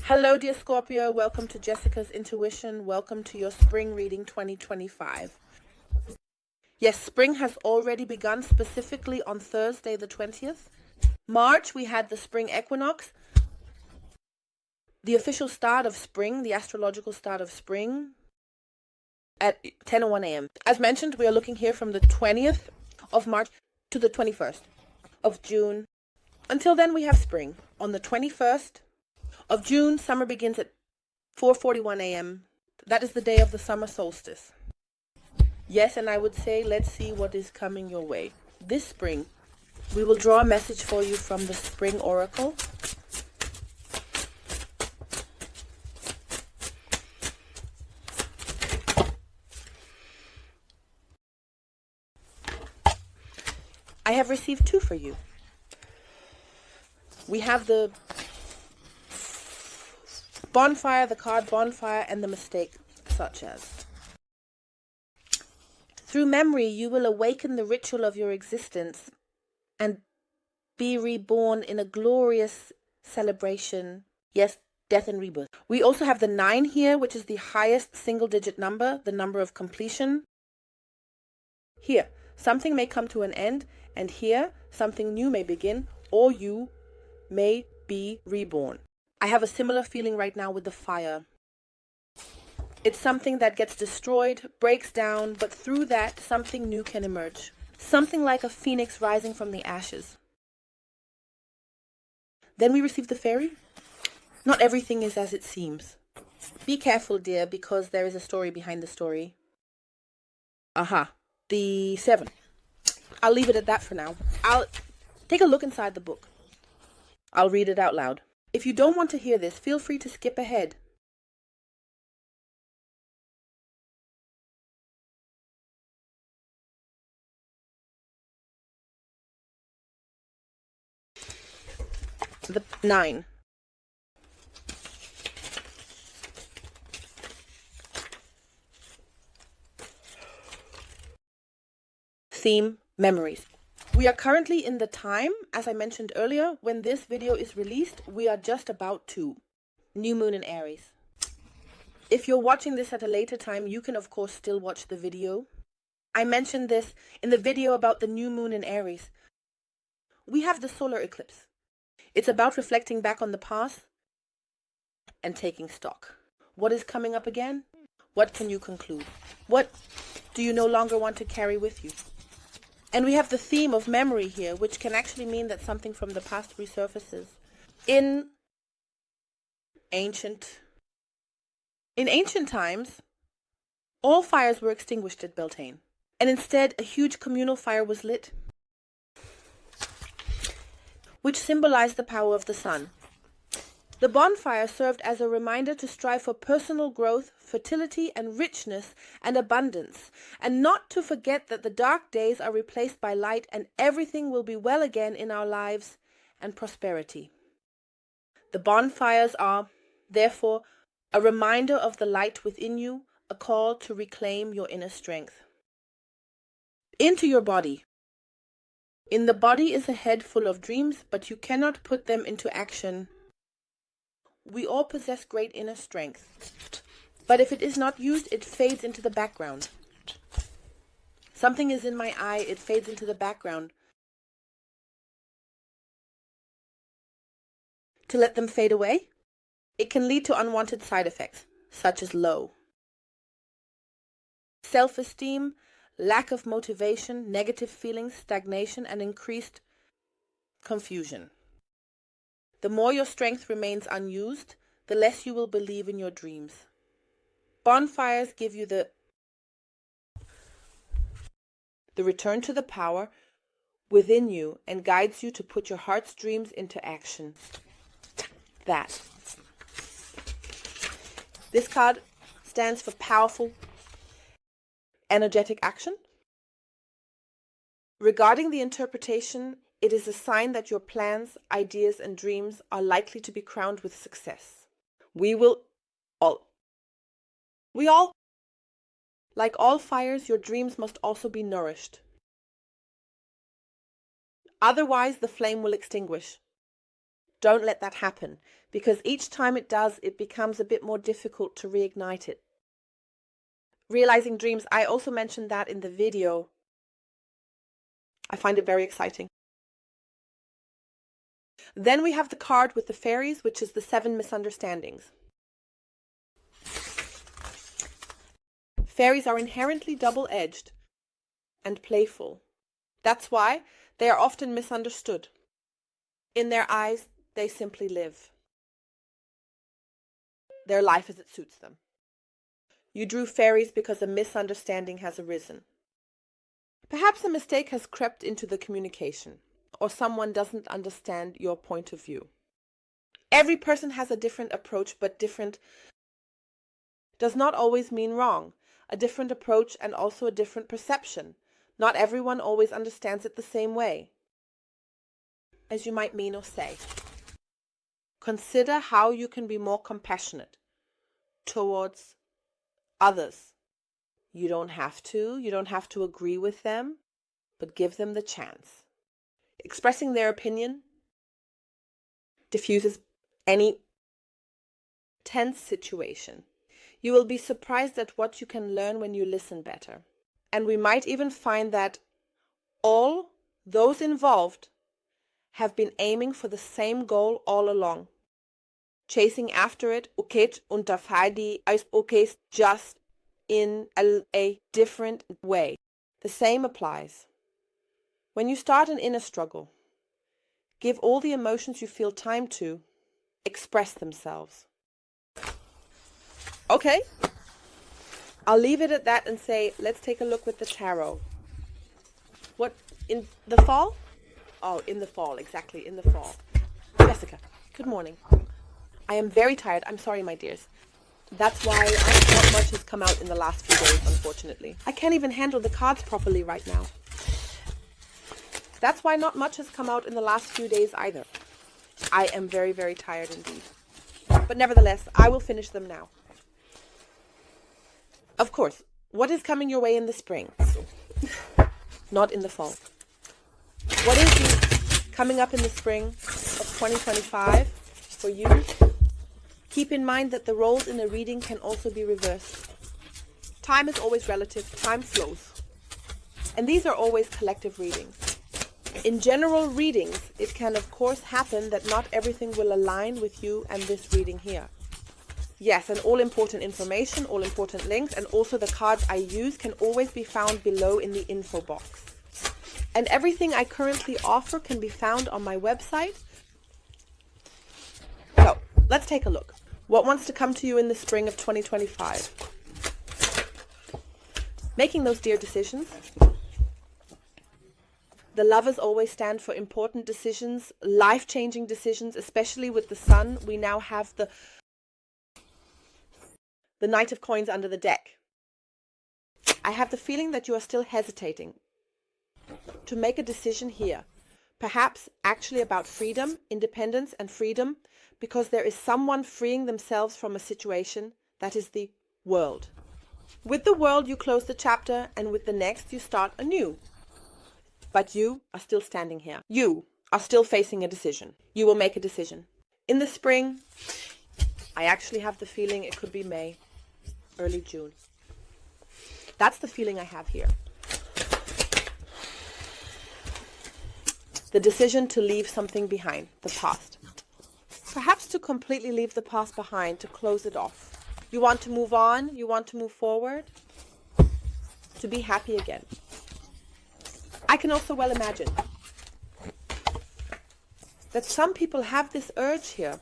Hello, dear Scorpio. Welcome to Jessica's Intuition. Welcome to your spring reading 2025. Yes, spring has already begun, specifically on Thursday the 20th. March, we had the spring equinox, the official start of spring, the astrological start of spring at 10:01 a.m. As mentioned, we are looking here from the 20th of March to the 21st of June. Until then, we have spring. On the 21st of June, summer begins at 4:41 a.m. That is the day of the summer solstice. Yes, and I would say, let's see what is coming your way. This spring, we will draw a message for you from the Spring Oracle. I have received two for you. We have the bonfire, the card bonfire, and the mistake, such as. Through memory, you will awaken the ritual of your existence and be reborn in a glorious celebration. Yes, death and rebirth. We also have the 9 here, which is the highest single-digit number, the number of completion. Here, something may come to an end, and here, something new may begin, or you may be reborn. I have a similar feeling right now with the fire. It's something that gets destroyed, breaks down, but through that, something new can emerge. Something like a phoenix rising from the ashes. Then we receive the fairy. Not everything is as it seems. Be careful, dear, because there is a story behind the story. The 7. I'll leave it at that for now. I'll take a look inside the book. I'll read it out loud. If you don't want to hear this, feel free to skip ahead. The 9. Theme, memories. We are currently in the time, as I mentioned earlier, when this video is released, we are just about to. New moon in Aries. If you're watching this at a later time, you can of course still watch the video. I mentioned this in the video about the new moon in Aries. We have the solar eclipse. It's about reflecting back on the past and taking stock. What is coming up again? What can you conclude? What do you no longer want to carry with you? And we have the theme of memory here, which can actually mean that something from the past resurfaces. In ancient times, all fires were extinguished at Beltane, and instead a huge communal fire was lit, which symbolized the power of the sun. The bonfire served as a reminder to strive for personal growth, fertility, and richness and abundance, and not to forget that the dark days are replaced by light and everything will be well again in our lives and prosperity. The bonfires are, therefore, a reminder of the light within you, a call to reclaim your inner strength. Into your body. In the body is a head full of dreams, but you cannot put them into action. We all possess great inner strength, but if it is not used, it fades into the background. Something is in my eye, it fades into the background. To let them fade away, it can lead to unwanted side effects, such as low self-esteem, lack of motivation, negative feelings, stagnation, and increased confusion. The more your strength remains unused, the less you will believe in your dreams. Bonfires give you the return to the power within you and guides you to put your heart's dreams into action. This card stands for powerful, energetic action. Regarding the interpretation, it is a sign that your plans, ideas, and dreams are likely to be crowned with success. We all, like all fires, your dreams must also be nourished. Otherwise, the flame will extinguish. Don't let that happen, because each time it does, it becomes a bit more difficult to reignite it. Realizing dreams, I also mentioned that in the video. I find it very exciting. Then we have the card with the fairies, which is the 7 misunderstandings. Fairies are inherently double-edged and playful. That's why they are often misunderstood. In their eyes, they simply live their life as it suits them. You drew fairies because a misunderstanding has arisen. Perhaps a mistake has crept into the communication, or someone doesn't understand your point of view. Every person has a different approach, but different does not always mean wrong. A different approach and also a different perception. Not everyone always understands it the same way, as you might mean or say. Consider how you can be more compassionate towards others. You don't have to agree with them, but give them the chance. Expressing their opinion diffuses any tense situation. You will be surprised at what you can learn when you listen better. And we might even find that all those involved have been aiming for the same goal all along. Chasing after it, uket unterfaldi als ukes, just in a different way. The same applies. When you start an inner struggle, give all the emotions you feel time to express themselves. Okay, I'll leave it at that and say, let's take a look with the tarot. What, in the fall? Oh, in the fall, exactly, in the fall. Jessica, good morning. I am very tired. I'm sorry, my dears. That's why not much has come out in the last few days, unfortunately. I can't even handle the cards properly right now. That's why not much has come out in the last few days either. I am very, very tired indeed. But nevertheless, I will finish them now. Of course, what is coming your way in the spring? Not in the fall. What is coming up in the spring of 2025 for you? Keep in mind that the roles in a reading can also be reversed. Time is always relative. Time flows. And these are always collective readings. In general readings, it can of course happen that not everything will align with you and this reading here. Yes, and all important information, all important links, and also the cards I use can always be found below in the info box. And everything I currently offer can be found on my website. So, let's take a look. What wants to come to you in the spring of 2025? Making those dear decisions. The lovers always stand for important decisions, life-changing decisions, especially with the sun. We now have the Knight of Coins under the deck. I have the feeling that you are still hesitating to make a decision here. Perhaps actually about freedom, independence and freedom, because there is someone freeing themselves from a situation that is the world. With the world you close the chapter, and with the next you start anew. But you are still standing here. You are still facing a decision. You will make a decision. In the spring, I actually have the feeling it could be May, early June. That's the feeling I have here. The decision to leave something behind, the past. Perhaps to completely leave the past behind, to close it off. You want to move on, you want to move forward, to be happy again. I can also well imagine that some people have this urge here.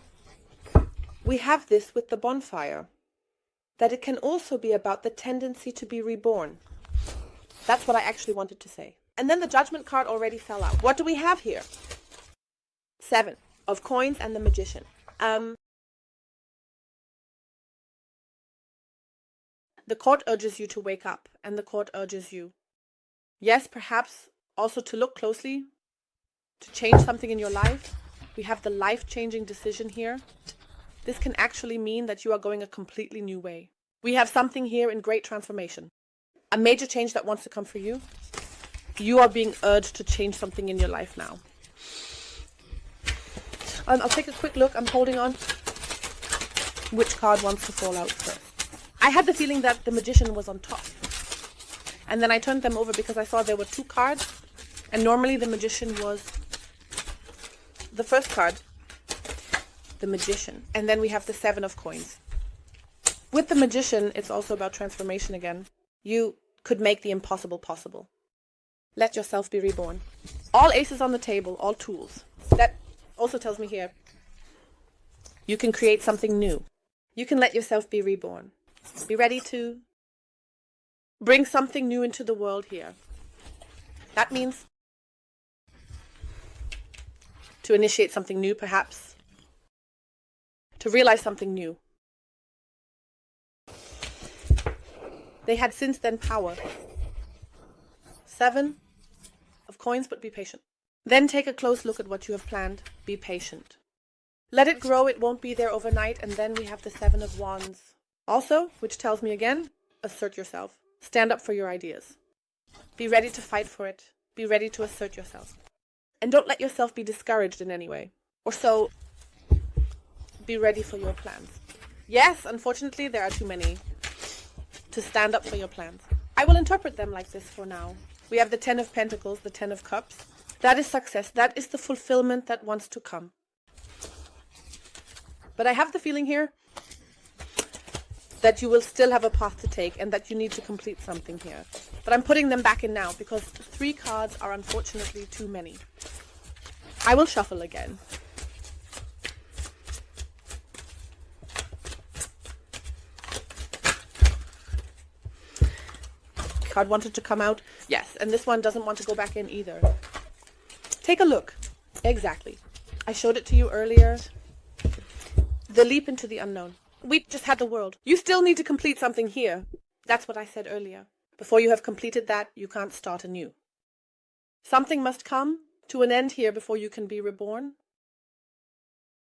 We have this with the bonfire, that it can also be about the tendency to be reborn. That's what I actually wanted to say. And then the Judgment card already fell out. What do we have here? 7 of Coins and the Magician. The court urges you to wake up, and the court urges you, yes, perhaps also to look closely, to change something in your life. We have the life-changing decision here. This can actually mean that you are going a completely new way. We have something here in great transformation. A major change that wants to come for you. You are being urged to change something in your life now. I'll take a quick look. I'm holding on. which card wants to fall out first. I had the feeling that the Magician was on top. And then I turned them over because I saw there were 2 cards. And normally the Magician was the first card. The Magician. And then we have the 7 of coins. With the Magician, it's also about transformation again. You could make the impossible possible. Let yourself be reborn. All aces on the table, all tools. That also tells me here, you can create something new. You can let yourself be reborn. Be ready to bring something new into the world here. That means to initiate something new, perhaps. To realize something new. They had since then power. 7 of coins, but be patient. Then take a close look at what you have planned. Be patient. Let it grow, it won't be there overnight. And then we have the 7 of wands. Also, which tells me again, assert yourself. Stand up for your ideas. Be ready to fight for it. Be ready to assert yourself. And don't let yourself be discouraged in any way. Or so, be ready for your plans. Yes, unfortunately, there are too many to stand up for your plans. I will interpret them like this for now. We have the 10 of Pentacles, the 10 of Cups. That is success. That is the fulfillment that wants to come. But I have the feeling here that you will still have a path to take and that you need to complete something here. But I'm putting them back in now because 3 cards are unfortunately too many. I will shuffle again. Card wanted to come out. Yes, and this one doesn't want to go back in either. Take a look. Exactly. I showed it to you earlier. The leap into the unknown. We just had the world. You still need to complete something here. That's what I said earlier. Before you have completed that, you can't start anew. Something must come to an end here before you can be reborn.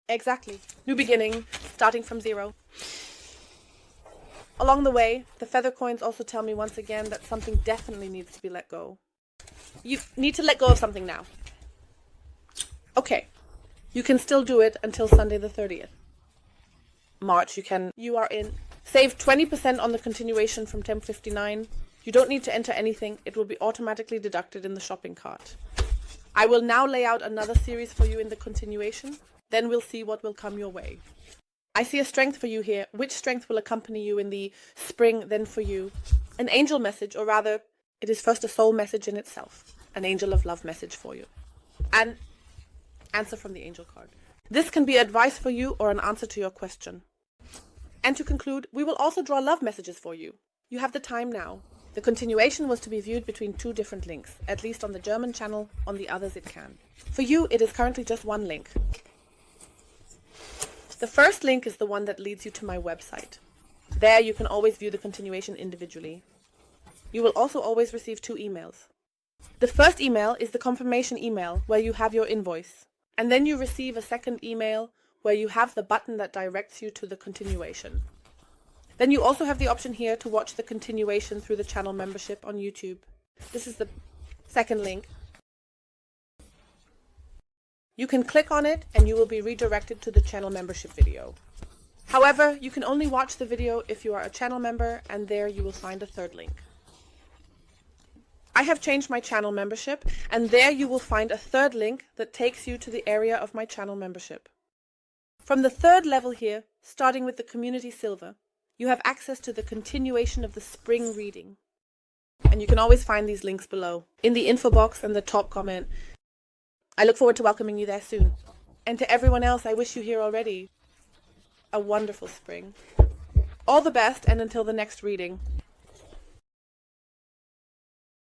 Exactly. New beginning, starting from 0. Along the way, the feather coins also tell me once again that something definitely needs to be let go. You need to let go of something now. Okay. You can still do it until Sunday the 30th. March, you are in. Save 20% on the continuation from 10:59. You don't need to enter anything. It will be automatically deducted in the shopping cart. I will now lay out another series for you in the continuation. Then we'll see what will come your way. I see a strength for you here. Which strength will accompany you in the spring then for you? An angel message, or rather, it is first a soul message in itself. An angel of love message for you. An answer from the angel card. This can be advice for you or an answer to your question. And to conclude, we will also draw love messages for you. You have the time now. The continuation was to be viewed between 2 different links, at least on the German channel, on the others it can. For you, it is currently just 1 link. The first link is the one that leads you to my website. There you can always view the continuation individually. You will also always receive 2 emails. The first email is the confirmation email where you have your invoice. And then you receive a second email where you have the button that directs you to the continuation. Then you also have the option here to watch the continuation through the channel membership on YouTube. This is the second link. You can click on it and you will be redirected to the channel membership video. However, you can only watch the video if you are a channel member, and there you will find a third link. I have changed my channel membership, and there you will find a third link that takes you to the area of my channel membership. From the 3rd level here, starting with the Community Silver, you have access to the continuation of the spring reading. And you can always find these links below, in the info box and the top comment. I look forward to welcoming you there soon. And to everyone else, I wish you here already a wonderful spring. All the best, and until the next reading.